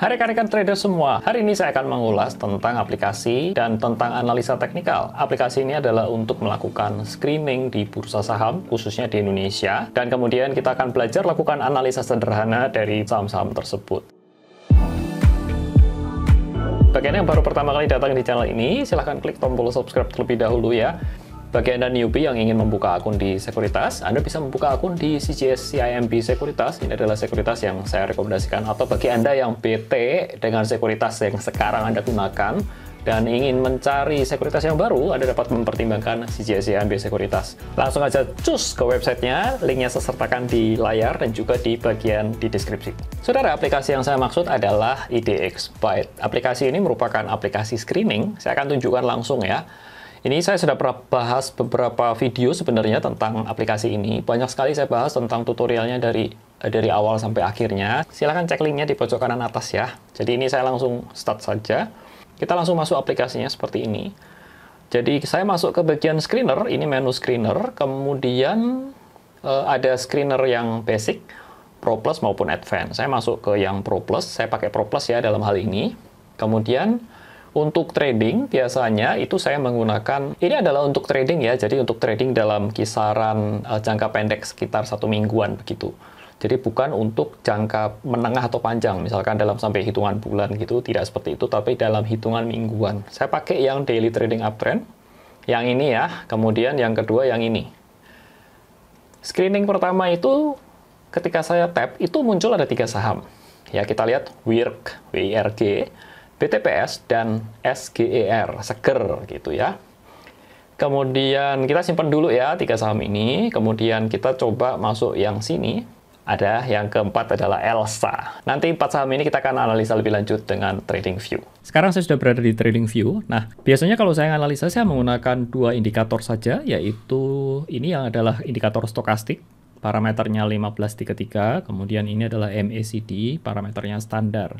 Hai rekan-rekan trader semua, hari ini saya akan mengulas tentang aplikasi dan tentang analisa teknikal. Aplikasi ini adalah untuk melakukan screening di bursa saham, khususnya di Indonesia, dan kemudian kita akan belajar lakukan analisa sederhana dari saham-saham tersebut. Bagi Anda yang baru pertama kali datang di channel ini, silahkan klik tombol subscribe terlebih dahulu ya. Bagi Anda newbie yang ingin membuka akun di sekuritas, Anda bisa membuka akun di CGS CIMB Sekuritas. Ini adalah sekuritas yang saya rekomendasikan. Atau bagi Anda yang bete dengan sekuritas yang sekarang Anda gunakan dan ingin mencari sekuritas yang baru, Anda dapat mempertimbangkan CGS CIMB Sekuritas. Langsung aja cus ke websitenya, linknya saya sertakan di layar dan juga di bagian di deskripsi. Saudara, aplikasi yang saya maksud adalah IDX Byte. Aplikasi ini merupakan aplikasi screening. Saya akan tunjukkan langsung ya. Ini saya sudah pernah bahas beberapa video sebenarnya tentang aplikasi ini. Banyak sekali saya bahas tentang tutorialnya dari awal sampai akhirnya. Silahkan cek linknya di pojok kanan atas ya. Jadi ini saya langsung start saja. Kita langsung masuk aplikasinya seperti ini. Jadi saya masuk ke bagian screener, ini menu screener. Kemudian ada screener yang basic, Pro Plus maupun Advance. Saya masuk ke yang Pro Plus, saya pakai Pro Plus ya dalam hal ini. Kemudian untuk trading, biasanya itu saya menggunakan, ini adalah untuk trading ya, jadi untuk trading dalam kisaran jangka pendek sekitar 1 mingguan begitu. Jadi bukan untuk jangka menengah atau panjang, misalkan dalam sampai hitungan bulan gitu, tidak seperti itu, tapi dalam hitungan mingguan. Saya pakai yang daily trading uptrend, yang ini ya, kemudian yang kedua yang ini. Screening pertama itu, ketika saya tap, itu muncul ada 3 saham. Ya, kita lihat WIRG, BTPS, dan SGER, seger gitu ya. Kemudian kita simpan dulu ya 3 saham ini, kemudian kita coba masuk yang sini. Ada yang keempat adalah ELSA. Nanti 4 saham ini kita akan analisa lebih lanjut dengan Trading View. Sekarang saya sudah berada di Trading View. Nah, biasanya kalau saya analisa, saya menggunakan 2 indikator saja, yaitu ini yang adalah indikator stokastik, parameternya 1533, kemudian ini adalah MACD, parameternya standar.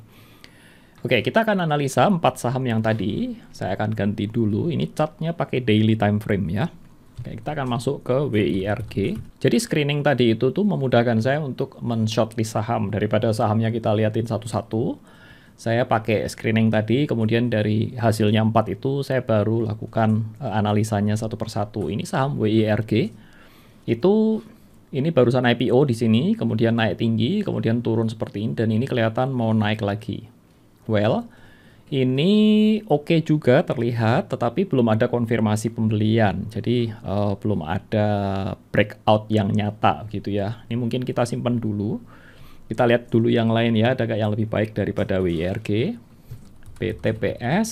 Oke, kita akan analisa 4 saham yang tadi. Saya akan ganti dulu. Ini chartnya pakai daily time frame ya. Oke, kita akan masuk ke WIRG. Jadi screening tadi itu tuh memudahkan saya untuk men-shortlist saham. Daripada sahamnya kita liatin satu-satu, saya pakai screening tadi, kemudian dari hasilnya 4 itu saya baru lakukan analisanya satu persatu. Ini saham WIRG. Ini barusan IPO di sini, kemudian naik tinggi, kemudian turun seperti ini, dan ini kelihatan mau naik lagi. Well, ini oke juga terlihat, tetapi belum ada konfirmasi pembelian. Jadi belum ada breakout yang nyata gitu ya. Ini mungkin kita simpan dulu. Kita lihat dulu yang lain ya, ada yang lebih baik daripada WIRG. BTPS.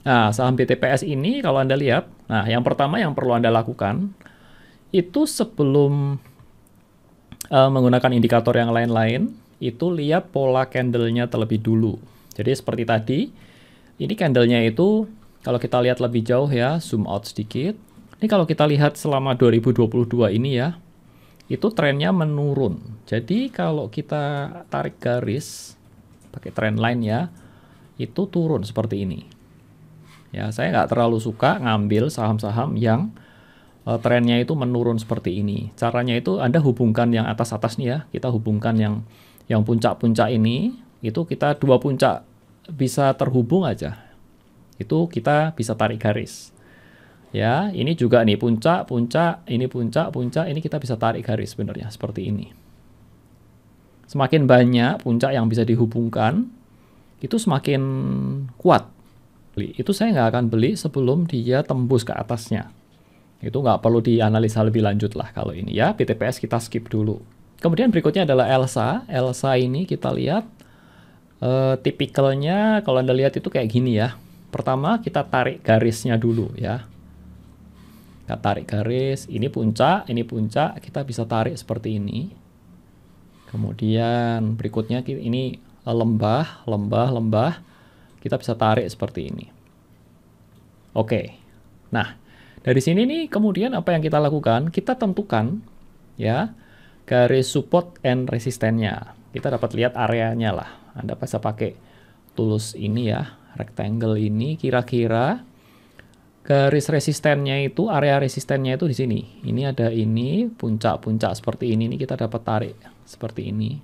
Nah, saham BTPS ini kalau Anda lihat, nah yang pertama yang perlu Anda lakukan, itu sebelum menggunakan indikator yang lain-lain, itu lihat pola candle-nya terlebih dulu. Jadi seperti tadi, ini candle-nya itu, kalau kita lihat lebih jauh ya, zoom out sedikit. Ini kalau kita lihat selama 2022 ini ya, itu trennya menurun. Jadi kalau kita tarik garis, pakai trend line ya, itu turun seperti ini. Ya, saya nggak terlalu suka ngambil saham-saham yang trennya itu menurun seperti ini. Caranya itu Anda hubungkan yang atas-atas nih ya, kita hubungkan yang puncak-puncak ini, itu kita 2 puncak bisa terhubung aja. Itu kita bisa tarik garis. Ya, ini juga nih puncak, ini puncak, ini kita bisa tarik garis sebenarnya seperti ini. Semakin banyak puncak yang bisa dihubungkan, itu semakin kuat. Itu saya nggak akan beli sebelum dia tembus ke atasnya. Itu nggak perlu dianalisa lebih lanjut lah kalau ini ya. BTPS kita skip dulu. Kemudian berikutnya adalah ELSA. ELSA ini kita lihat tipikalnya kalau Anda lihat itu kayak gini ya. Pertama kita tarik garisnya dulu ya. Kita tarik garis, ini puncak, kita bisa tarik seperti ini. Kemudian berikutnya ini lembah, kita bisa tarik seperti ini. Oke. Nah, dari sini nih kemudian apa yang kita lakukan? Kita tentukan ya garis support and resistennya. Kita dapat lihat areanya lah. Anda bisa pakai tools ini ya, rectangle ini, kira-kira garis resistennya itu, area resistennya itu di sini. Ini ada ini, puncak-puncak seperti ini kita dapat tarik seperti ini.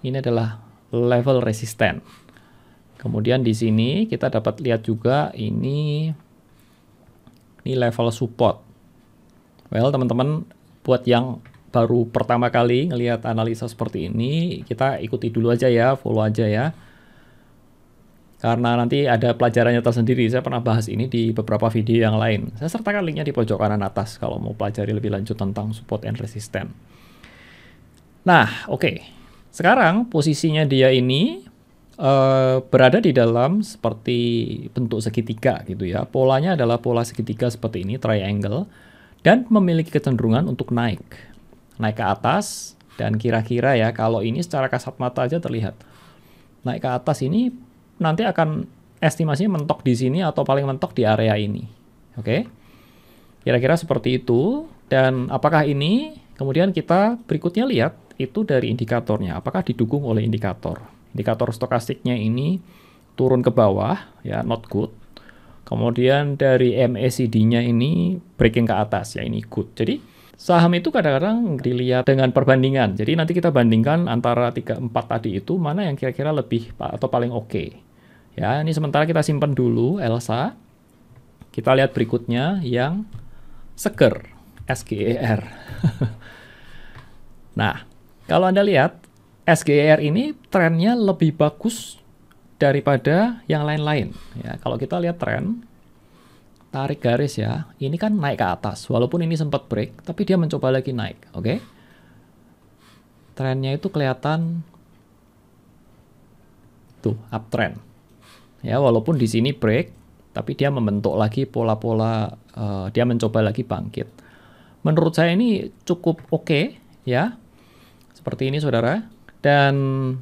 ini adalah level resisten. Kemudian di sini kita dapat lihat juga ini level support. Well, teman-teman, buat yang baru pertama kali ngelihat analisa seperti ini, kita ikuti dulu aja ya, follow aja ya. Karena nanti ada pelajarannya tersendiri, saya pernah bahas ini di beberapa video yang lain. Saya sertakan linknya di pojok kanan atas kalau mau pelajari lebih lanjut tentang support and resistance. Nah, oke. Sekarang posisinya dia ini berada di dalam seperti bentuk segitiga gitu ya. Polanya adalah pola segitiga seperti ini, triangle, dan memiliki kecenderungan untuk naik ke atas, dan kira-kira ya kalau ini secara kasat mata aja terlihat naik ke atas ini nanti akan estimasinya mentok di sini atau paling mentok di area ini. Oke, kira-kira seperti itu. Dan apakah ini kemudian kita berikutnya lihat itu dari indikatornya, apakah didukung oleh indikator stokastiknya ini turun ke bawah ya, not good. Kemudian dari MACD-nya ini breaking ke atas ya, ini good. Jadi saham itu kadang-kadang dilihat dengan perbandingan. Jadi nanti kita bandingkan antara 3-4 tadi itu mana yang kira-kira lebih atau paling oke. Ya, ini sementara kita simpan dulu Elsa. Kita lihat berikutnya yang seger, SGER. Nah, kalau Anda lihat SGER ini trennya lebih bagus daripada yang lain-lain. Ya, kalau kita lihat tren, tarik garis ya, ini kan naik ke atas. Walaupun ini sempat break, tapi dia mencoba lagi naik. Oke? Trennya itu kelihatan tuh uptrend. Ya, walaupun di sini break, tapi dia membentuk lagi pola-pola, dia mencoba lagi bangkit. Menurut saya ini cukup oke, ya. Seperti ini, saudara. Dan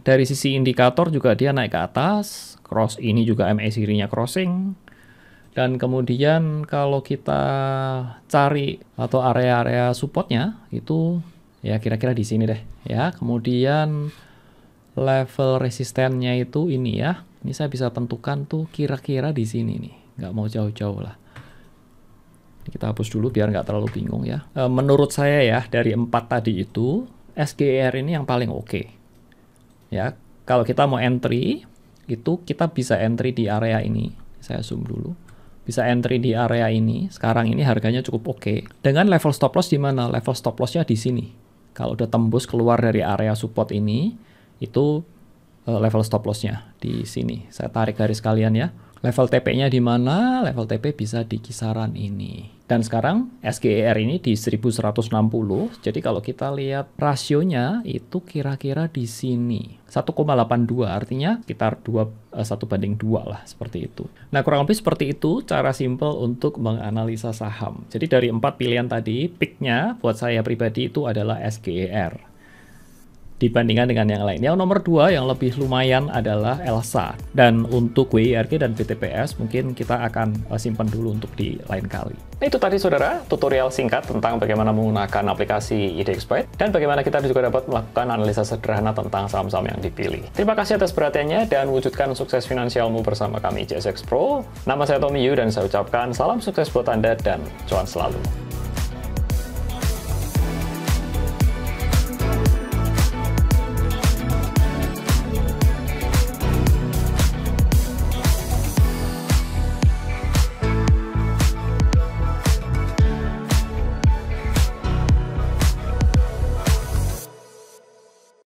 dari sisi indikator juga dia naik ke atas, cross ini juga MACD-nya crossing. Dan kemudian kalau kita cari atau area-area supportnya itu ya kira-kira di sini deh ya. Kemudian level resistennya itu ini ya. Ini saya bisa tentukan tuh kira-kira di sini nih. Nggak mau jauh-jauh lah. Ini kita hapus dulu biar nggak terlalu bingung ya. Menurut saya ya dari 4 tadi itu SGER ini yang paling oke. Ya, kalau kita mau entry itu kita bisa entry di area ini. Saya zoom dulu. Bisa entry di area ini. Sekarang ini harganya cukup oke. Dengan level stop loss di mana? Level stop loss-nya di sini. Kalau udah tembus keluar dari area support ini, itu level stop loss-nya di sini. Saya tarik garis kalian ya. Level TP-nya di mana? Level TP bisa di kisaran ini. Dan sekarang SGER ini di 1160. Jadi kalau kita lihat rasionya itu kira-kira di sini. 1,82 artinya sekitar 1:2 lah seperti itu. Nah, kurang lebih seperti itu cara simple untuk menganalisa saham. Jadi dari 4 pilihan tadi, pick-nya buat saya pribadi itu adalah SGER. Dibandingkan dengan yang lain. Yang nomor 2 yang lebih lumayan adalah Elsa. Dan untuk WIRG dan BTPS mungkin kita akan simpan dulu untuk di lain kali. Nah, itu tadi saudara tutorial singkat tentang bagaimana menggunakan aplikasi IDExpert dan bagaimana kita juga dapat melakukan analisa sederhana tentang saham-saham yang dipilih. Terima kasih atas perhatiannya dan wujudkan sukses finansialmu bersama kami JSX Pro. Nama saya Tommy Yu dan saya ucapkan salam sukses buat Anda dan cuan selalu.